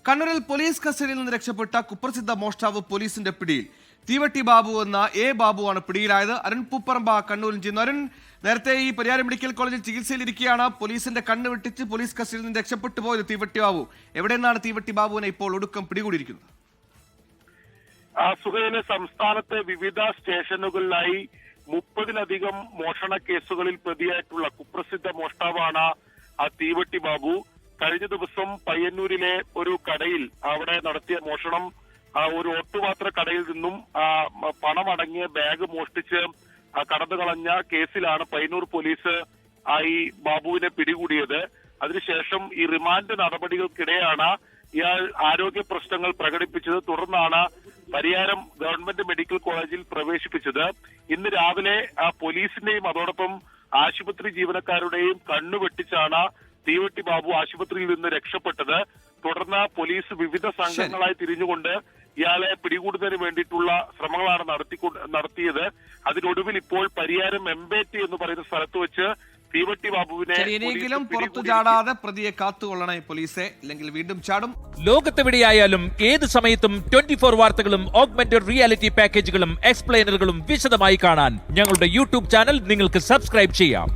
കണ്ണൂരിൽ പോലീസ് കസ്റ്റഡിയിൽ നിന്ന് രക്ഷപ്പെട്ട കുപ്രസിദ്ധ മോഷ്ടാവ് പോലീസിന്റെ പിടിയിൽ. തീവട്ടി ബാബു എന്ന ബാബുവാണ് പിടിയിലായത്. അരുൺ പൂപ്പറമ്പ കണ്ണൂരിൽ ചെയ്യുന്നു. അരുൺ, നേരത്തെ ഈ പരിയാരം മെഡിക്കൽ കോളേജിൽ ചികിത്സയിലിരിക്കുകയാണ്. പോലീസിന്റെ കണ്ണ് വെട്ടിച്ച് പോലീസ് കസ്റ്റഡിയിൽ നിന്ന് രക്ഷപ്പെട്ടു പോയത് തീവട്ടി ബാബു. എവിടെ നിന്നാണ് തീവട്ടി ബാബുവിനെ ഇപ്പോൾ ഒടുക്കം പിടികൂടിയിരിക്കുന്നത്? സുഹൈല്, സംസ്ഥാനത്തെ വിവിധ സ്റ്റേഷനുകളിലായി 30-ലധികം മോഷണ കേസുകളിൽ പ്രതിയായിട്ടുള്ള കുപ്രസിദ്ധ മോഷ്ടാവാണ് തീവട്ടി ബാബു. കഴിഞ്ഞ ദിവസം പയ്യന്നൂരിലെ ഒരു കടയിൽ അവിടെ നടത്തിയ മോഷണം, ഒരു ഓട്ടുപാത്ര കടയിൽ നിന്നും പണമടങ്ങിയ ബാഗ് മോഷ്ടിച്ച് കടന്നു കളഞ്ഞ കേസിലാണ് പയ്യന്നൂർ പോലീസ് ഈ ബാബുവിനെ പിടികൂടിയത്. അതിനുശേഷം ഈ റിമാൻഡ് നടപടികൾക്കിടെയാണ് ഇയാൾ ആരോഗ്യ പ്രശ്നങ്ങൾ പ്രകടിപ്പിച്ചത്. തുടർന്നാണ് പരിയാരം ഗവൺമെന്റ് മെഡിക്കൽ കോളേജിൽ പ്രവേശിപ്പിച്ചത്. ഇന്ന് രാവിലെ പോലീസിന്റെയും അതോടൊപ്പം ആശുപത്രി ജീവനക്കാരുടെയും കണ്ണുവെട്ടിച്ചാണ് തീവട്ടി ബാബു ആശുപത്രിയിൽ നിന്ന് രക്ഷപ്പെട്ടത്. തുടർന്ന് പോലീസ് വിവിധ സംഘങ്ങളായി തിരിഞ്ഞുകൊണ്ട് ഇയാളെ പിടികൂടുന്നതിന് വേണ്ടിയിട്ടുള്ള ശ്രമങ്ങളാണ് നടത്തിയത്. അതിനൊടുവിൽ ഇപ്പോൾ പരിയാരം എംബേറ്റി എന്ന് പറയുന്ന സ്ഥലത്ത് വെച്ച് തീവട്ടി ബാബുവിനെ ഇനിയെങ്കിലും പുറത്തു ചാടാതെ പ്രതിയെ കാത്തുകൊള്ളണേ പോലീസെ, അല്ലെങ്കിൽ വീണ്ടും ചാടും. ലോകത്തെവിടെയായാലും ഏത് സമയത്തും 24 വാർത്തകളും ഓഗ്മെന്റഡ് റിയാലിറ്റി പാക്കേജുകളും എക്സ്പ്ലെയിനറുകളും വിശദമായി കാണാൻ ഞങ്ങളുടെ യൂട്യൂബ് ചാനൽ നിങ്ങൾക്ക് സബ്സ്ക്രൈബ് ചെയ്യാം.